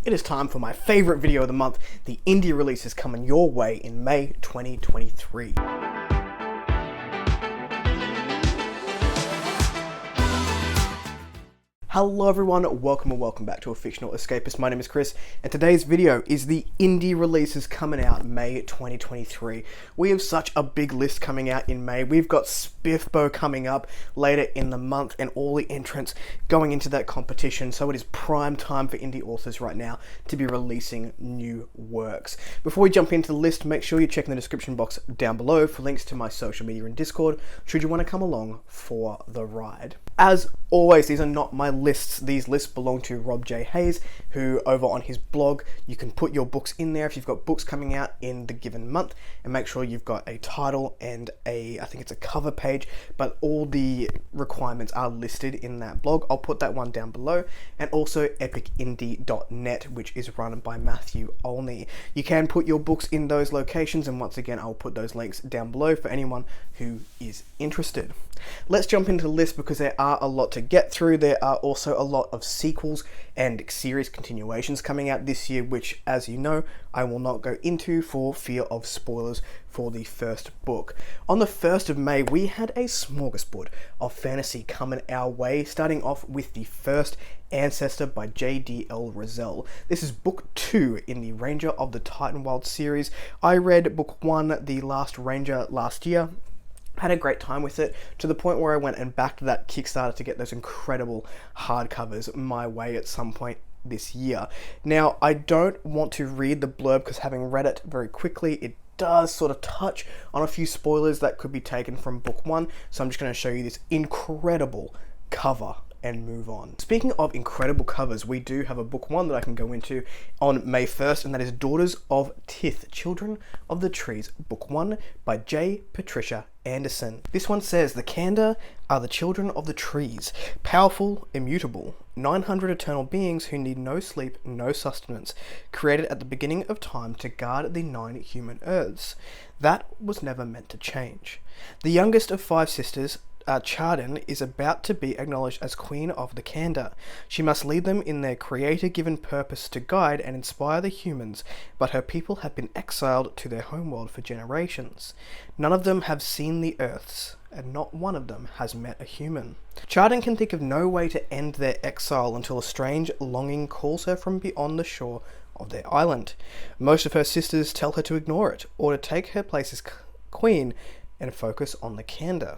It is time for my favourite video of the month. The indie release is coming your way in May 2023. Hello everyone, welcome back to A Fictional Escapist. My name is Chris, and today's video is the indie releases coming out May 2023. We have such a big list coming out in May. We've got Spiffbo coming up later in the month, and all the entrants going into that competition, so it is prime time for indie authors right now to be releasing new works. Before we jump into the list, make sure you check in the description box down below for links to my social media and Discord, should you want to come along for the ride. As always, these are not my lists. These lists belong to Rob J. Hayes, who over on his blog, you can put your books in there if you've got books coming out in the given month, and make sure you've got a title and I think it's a cover page, but all the requirements are listed in that blog. I'll put that one down below, and also epicindie.net, which is run by Matthew Olney. You can put your books in those locations, and once again, I'll put those links down below for anyone who is interested. Let's jump into the list because there are a lot to get through. There are also a lot of sequels and series continuations coming out this year, which, as you know, I will not go into for fear of spoilers for the first book. On the 1st of May, we had a smorgasbord of fantasy coming our way, starting off with the First Ancestor by J.D.L. Rozelle. This is book 2 in the Ranger of the Titanwald series. I read book 1, The Last Ranger, last year. Had a great time with it, to the point where I went and backed that Kickstarter to get those incredible hardcovers my way at some point this year. Now, I don't want to read the blurb because, having read it very quickly, it does sort of touch on a few spoilers that could be taken from book 1, so I'm just going to show you this incredible cover and move on. Speaking of incredible covers, we do have a book 1 that I can go into on May 1st, and that is Daughters of Tith, Children of the Trees, book 1 by J. Patricia Anderson. This one says, the Kandar are the children of the trees, powerful, immutable, 900 eternal beings who need no sleep, no sustenance, created at the beginning of time to guard the 9 human earths. That was never meant to change. The youngest of 5 sisters, Chardan, is about to be acknowledged as Queen of the Kandar. She must lead them in their creator-given purpose to guide and inspire the humans, but her people have been exiled to their homeworld for generations. None of them have seen the Earths, and not one of them has met a human. Chardan can think of no way to end their exile until a strange longing calls her from beyond the shore of their island. Most of her sisters tell her to ignore it, or to take her place as queen and focus on the Kandar.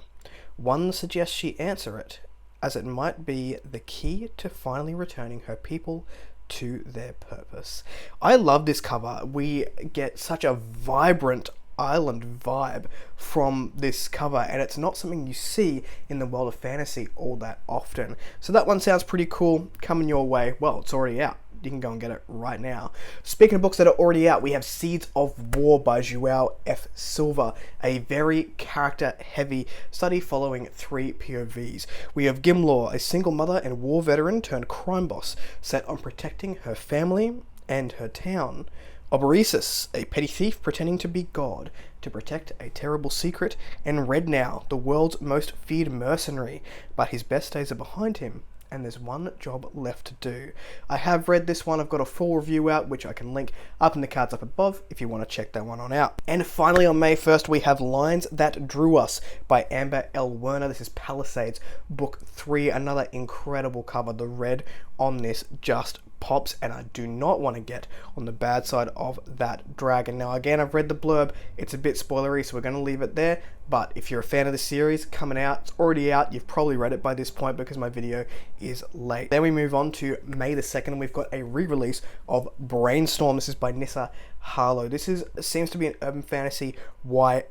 One suggests she answer it, as it might be the key to finally returning her people to their purpose. I love this cover. We get such a vibrant island vibe from this cover, and it's not something you see in the world of fantasy all that often. So that one sounds pretty cool, coming your way. Well, it's already out. You can go and get it right now. Speaking of books that are already out, we have Seeds of War by João F. Silva, a very character-heavy study following 3 POVs. We have Gimlaw, a single mother and war veteran turned crime boss, set on protecting her family and her town. Oberesis, a petty thief pretending to be God to protect a terrible secret. And Red Now, the world's most feared mercenary, but his best days are behind him, and there's one job left to do. I have read this one. I've got a full review out, which I can link up in the cards up above if you want to check that one on out. And finally, on May 1st, we have Lines That Drew Us by Amber L. Werner. This is Palisades, book 3, another incredible cover. The red on this just pops, and I do not want to get on the bad side of that dragon. Now, again, I've read the blurb. It's a bit spoilery, so we're going to leave it there. But if you're a fan of the series, coming out, it's already out. You've probably read it by this point because my video is late. Then we move on to May the 2nd. We've got a re-release of Brainstorm. This is by Nissa Harlow. This seems to be an urban fantasy YA,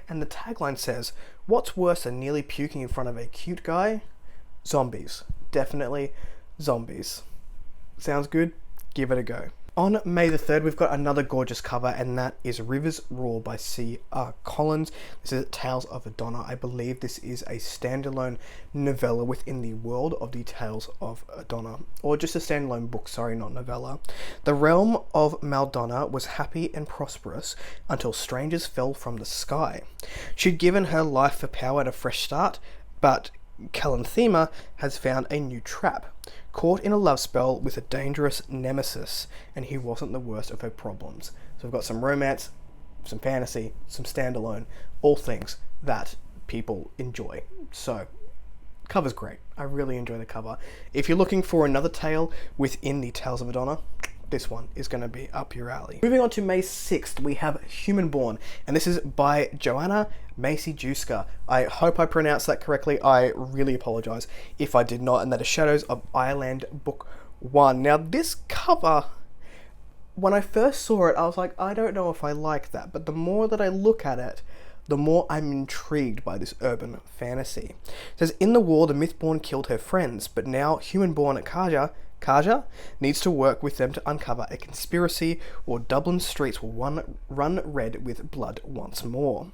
and the tagline says, "What's worse than nearly puking in front of a cute guy? Zombies. Definitely zombies." Sounds good? Give it a go. On May the 3rd, we've got another gorgeous cover, and that is Rivers Roar by C.R. Collins. This is Tales of Adonna. I believe this is a standalone novella within the world of the Tales of Adonna. Or just a standalone book, sorry, not novella. The realm of Maldonna was happy and prosperous until strangers fell from the sky. She'd given her life for power and a fresh start, but Calanthema has found a new trap. caught in a love spell with a dangerous nemesis, and he wasn't the worst of her problems. So we've got some romance, some fantasy, some standalone, all things that people enjoy. So, cover's great. I really enjoy the cover. If you're looking for another tale within the Tales of Adonna, this one is going to be up your alley. Moving on to May 6th, we have Humanborn, and this is by Joanna Maciejewska. I hope I pronounced that correctly. I really apologize if I did not, and that is Shadows of Ireland Book 1. Now, this cover, when I first saw it, I was like, I don't know if I like that, but the more that I look at it, the more I'm intrigued by this urban fantasy. It says, in the war, the Mythborn killed her friends, but now Humanborn Kaja needs to work with them to uncover a conspiracy, or Dublin streets will run red with blood once more.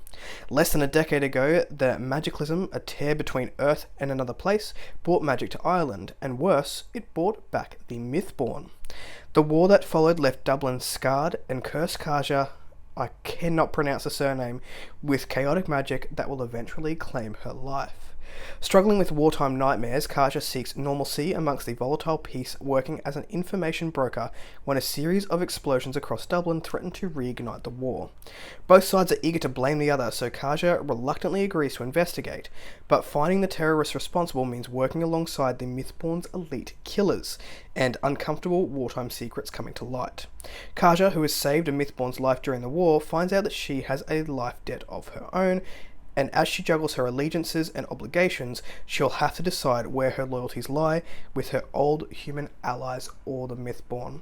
Less than a decade ago, the magicalism, a tear between Earth and another place, brought magic to Ireland, and worse, it brought back the Mythborn. The war that followed left Dublin scarred, and cursed Kaja, I cannot pronounce the surname, with chaotic magic that will eventually claim her life. Struggling with wartime nightmares, Kaja seeks normalcy amongst the volatile peace, working as an information broker when a series of explosions across Dublin threaten to reignite the war. Both sides are eager to blame the other, so Kaja reluctantly agrees to investigate, but finding the terrorists responsible means working alongside the Mythborn's elite killers, and uncomfortable wartime secrets coming to light. Kaja, who has saved a Mythborn's life during the war, finds out that she has a life debt of her own, and as she juggles her allegiances and obligations, she'll have to decide where her loyalties lie with her old human allies or the Mythborn.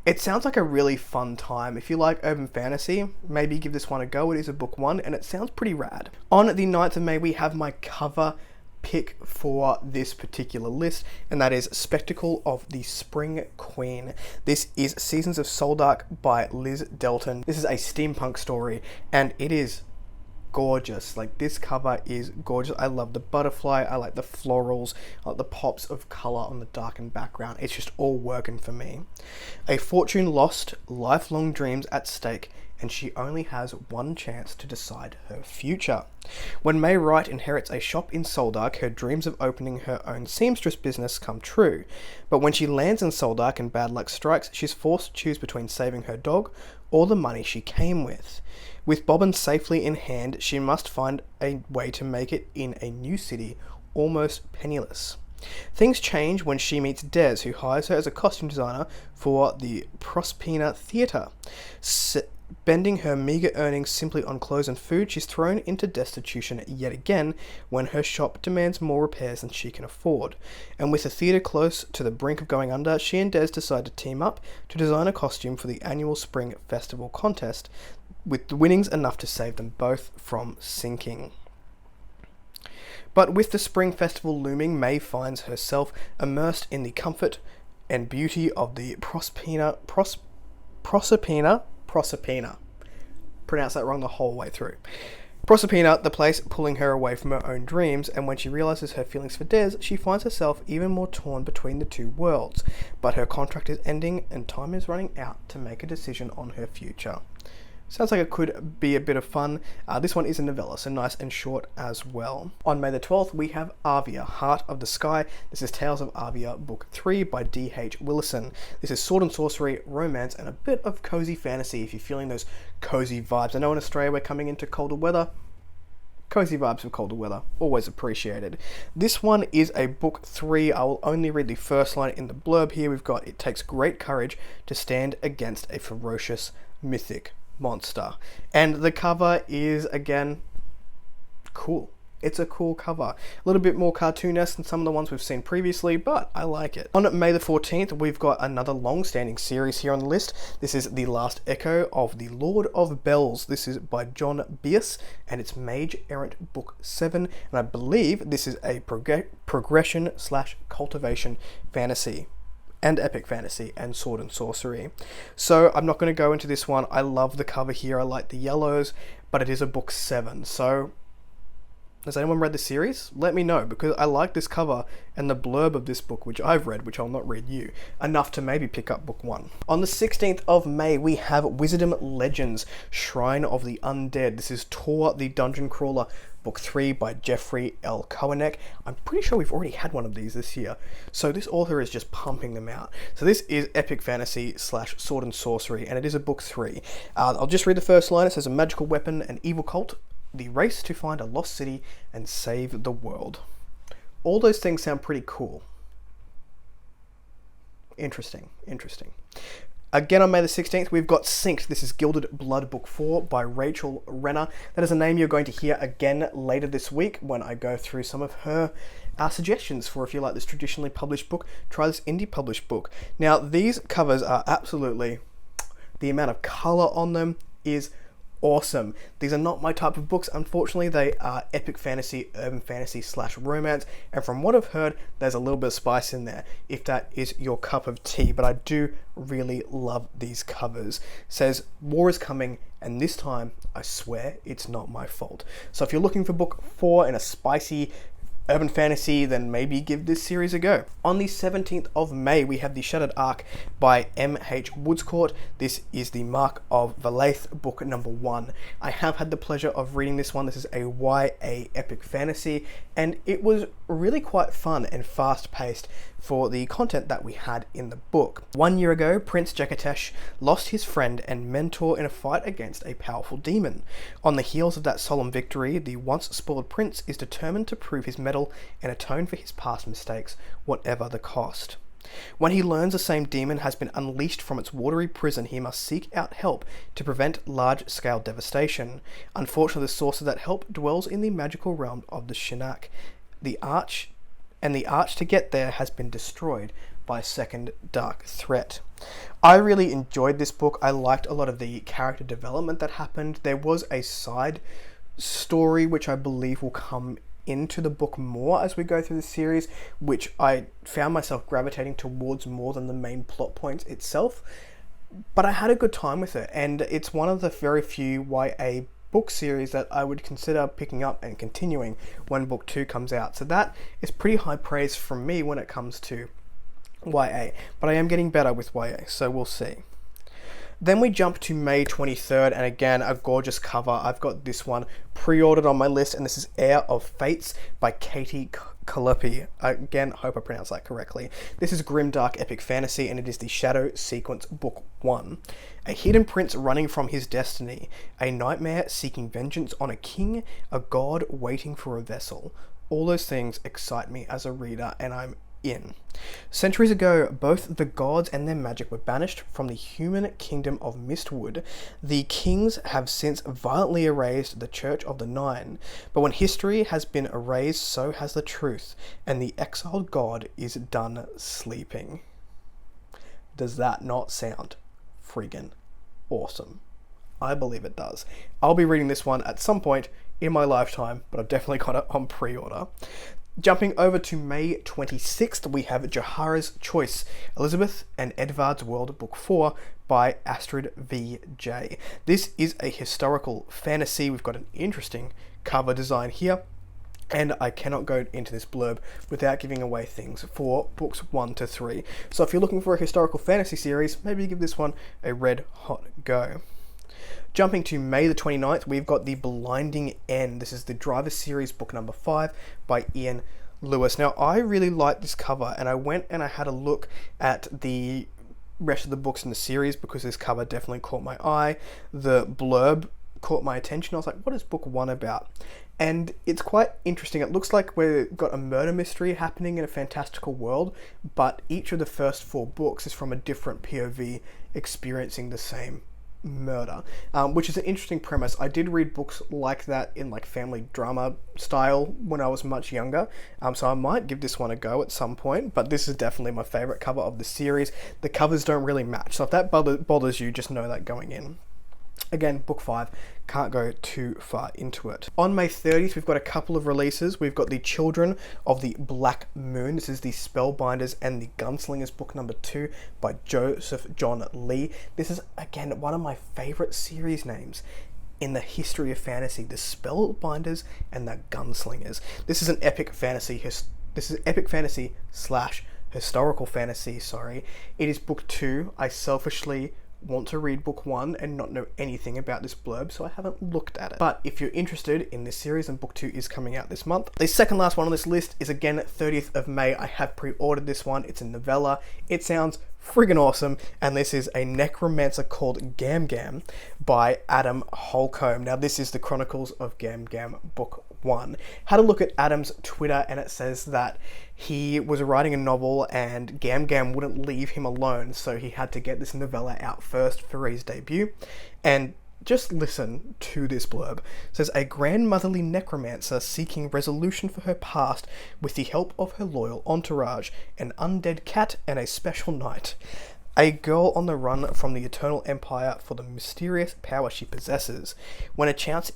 It sounds like a really fun time. If you like urban fantasy, maybe give this one a go. It is a book 1 and it sounds pretty rad. On the 9th of May, we have my cover pick for this particular list, and that is Spectacle of the Spring Queen. This is Seasons of Soldark by Liz Delton. This is a steampunk story, and it is gorgeous. Like, this cover is gorgeous. I love the butterfly, I like the florals, I like the pops of color on the darkened background. It's just all working for me. A fortune lost, lifelong dreams at stake, and she only has one chance to decide her future. When May Wright inherits a shop in Soldark, her dreams of opening her own seamstress business come true. But when she lands in Soldark and bad luck strikes, she's forced to choose between saving her dog or the money she came with. With Bobbin safely in hand, she must find a way to make it in a new city, almost penniless. Things change when she meets Des, who hires her as a costume designer for the Proserpina Theatre. Spending her meagre earnings simply on clothes and food, she's thrown into destitution yet again when her shop demands more repairs than she can afford. And with the theatre close to the brink of going under, she and Des decide to team up to design a costume for the annual Spring Festival contest, with the winnings enough to save them both from sinking. But with the Spring Festival looming, May finds herself immersed in the comfort and beauty of the Proserpina. Pronounce that wrong the whole way through. Proserpina, the place pulling her away from her own dreams, and when she realizes her feelings for Des, she finds herself even more torn between the two worlds. But her contract is ending, and time is running out to make a decision on her future. Sounds like it could be a bit of fun. This one is a novella, so nice and short as well. On May the 12th, we have Arvia, Heart of the Sky. This is Tales of Arvia, Book 3 by D.H. Willison. This is sword and sorcery, romance, and a bit of cozy fantasy if you're feeling those cozy vibes. I know in Australia we're coming into colder weather. Cozy vibes of colder weather, always appreciated. This one is a book 3. I will only read the first line in the blurb here. We've got, it takes great courage to stand against a ferocious mythic monster. And the cover is, again, cool. It's a cool cover. A little bit more cartoon-esque than some of the ones we've seen previously, but I like it. On May the 14th, we've got another long-standing series here on the list. This is The Last Echo of the Lord of Bells. This is by John Bierce, and it's Mage Errant Book 7, and I believe this is a progression/cultivation fantasy, and epic fantasy, and sword and sorcery. So I'm not going to go into this one. I love the cover here. I like the yellows, but it is a book 7, so Has anyone read the series? Let me know, because I like this cover and the blurb of this book, which I've read, which I'll not read you, enough to maybe pick up book 1. On the 16th of May, we have Wisdom Legends, Shrine of the Undead. This is Tor the Dungeon Crawler, book 3 by Jeffrey L. Cohenech. I'm pretty sure we've already had one of these this year, so this author is just pumping them out. So this is epic fantasy / sword and sorcery, and it is a book 3. I'll just read the first line. It says, a magical weapon, an evil cult, the race to find a lost city and save the world. All those things sound pretty cool. Interesting. Again, on May the 16th, we've got Synced. This is Gilded Blood Book 4 by Rachel Renner. That is a name you're going to hear again later this week when I go through some of her suggestions for, if you like this traditionally published book, try this indie published book. Now, these covers are absolutely... the amount of colour on them is awesome. These are not my type of books, unfortunately. They are epic fantasy, urban fantasy / romance, and from what I've heard, there's a little bit of spice in there, if that is your cup of tea. But I do really love these covers. It says, war is coming, and this time, I swear, it's not my fault. So if you're looking for book 4 in a spicy urban fantasy, then maybe give this series a go. On the 17th of May, we have The Shattered Ark by M.H. Woodscourt. This is the Mark of Valaith, book number 1. I have had the pleasure of reading this one. This is a YA epic fantasy, and it was really quite fun and fast-paced for the content that we had in the book. 1 year ago, Prince Jekatesh lost his friend and mentor in a fight against a powerful demon. On the heels of that solemn victory, the once-spoiled prince is determined to prove his mettle and atone for his past mistakes, whatever the cost. When he learns the same demon has been unleashed from its watery prison, he must seek out help to prevent large-scale devastation. Unfortunately, the source of that help dwells in the magical realm of the Shinnok. The arch to get there has been destroyed by a second dark threat. I really enjoyed this book. I liked a lot of the character development that happened. There was a side story which I believe will come into the book more as we go through the series, which I found myself gravitating towards more than the main plot points itself. But I had a good time with it, and it's one of the very few YA book series that I would consider picking up and continuing when book 2 comes out. So that is pretty high praise from me when it comes to YA, but I am getting better with YA, so we'll see. Then we jump to May 23rd, and again, a gorgeous cover. I've got this one pre-ordered on my list, and this is Heir of Fates by Katie Kalupi. Again, I hope I pronounced that correctly. This is grimdark epic fantasy, and it is the Shadow Sequence Book 1. A hidden prince running from his destiny, a nightmare seeking vengeance on a king, a god waiting for a vessel. All those things excite me as a reader, and I'm in. Centuries ago, both the gods and their magic were banished from the human kingdom of Mistwood. The kings have since violently erased the Church of the Nine, but when history has been erased, so has the truth, and the exiled god is done sleeping. Does that not sound friggin' awesome? I believe it does. I'll be reading this one at some point in my lifetime, but I've definitely got it on pre-order. Jumping over to May 26th, we have Johara's Choice, Elizabeth and Edvard's World, Book 4 by Astrid V.J. This is a historical fantasy. We've got an interesting cover design here, and I cannot go into this blurb without giving away things for books 1 to 3. So if you're looking for a historical fantasy series, maybe give this one a red hot go. Jumping to May the 29th, we've got The Blinding End. This is the Driver Series, book number 5 by Ian Lewis. Now, I really like this cover, and I went and I had a look at the rest of the books in the series because this cover definitely caught my eye. The blurb caught my attention. I was like, what is book 1 about? And it's quite interesting. It looks like we've got a murder mystery happening in a fantastical world, but each of the first 4 books is from a different POV experiencing the same murder, which is an interesting premise. I did read books like that in like family drama style when I was much younger, so I might give this one a go at some point, but this is definitely my favorite cover of the series. The covers don't really match, so if that bothers you, just know that going in. Again, book 5, can't go too far into it. On May 30th, we've got a couple of releases. We've got The Children of the Black Moon. This is the Spellbinders and the Gunslingers, book number 2 by Joseph John Lee. This is, again, one of my favorite series names. in the history of fantasy, the spellbinders and the gunslingers. This is an epic fantasy. This is epic fantasy slash historical fantasy. Sorry, it is book 2. I selfishly want to read book 1 and not know anything about this blurb, so I haven't looked at it. But if you're interested in this series, and book 2 is coming out this month. The second last one on this list is again 30th of May. I have pre-ordered this one. It's a novella. It sounds friggin' awesome, and this is a necromancer called Gam Gam by Adam Holcomb. Now this is the Chronicles of Gam Gam book 1. Had a look at Adam's Twitter, and it says that he was writing a novel and Gam Gam wouldn't leave him alone, so he had to get this novella out first for his debut. And just listen to this blurb. It says, a grandmotherly necromancer seeking resolution for her past with the help of her loyal entourage, an undead cat and a special knight. A girl on the run from the Eternal Empire for the mysterious power she possesses. When a chance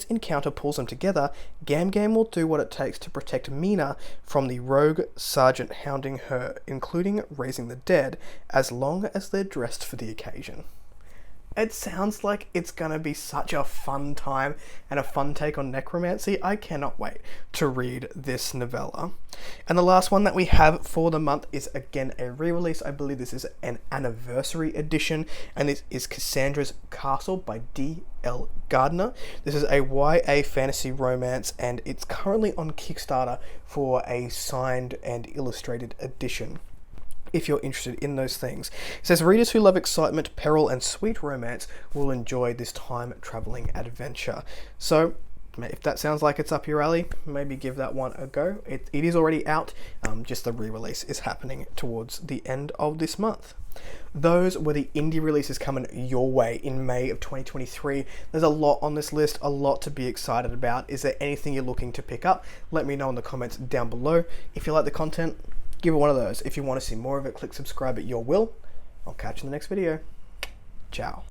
encounter pulls them together, Gam Gam will do what it takes to protect Mina from the rogue sergeant hounding her, including raising the dead, as long as they're dressed for the occasion. It sounds like it's gonna be such a fun time and a fun take on necromancy. I cannot wait to read this novella. And the last one that we have for the month is again a re-release. I believe this is an anniversary edition, and this is Cassandra's Castle by D.L. Gardner. This is a YA fantasy romance, and it's currently on Kickstarter for a signed and illustrated edition, if you're interested in those things. It says, readers who love excitement, peril, and sweet romance will enjoy this time-traveling adventure. So, if that sounds like it's up your alley, maybe give that one a go. It is already out, just the re-release is happening towards the end of this month. Those were the indie releases coming your way in May of 2023. There's a lot on this list, a lot to be excited about. Is there anything you're looking to pick up? Let me know in the comments down below. If you like the content, give it one of those. If you want to see more of it, click subscribe at your will. I'll catch you in the next video. Ciao.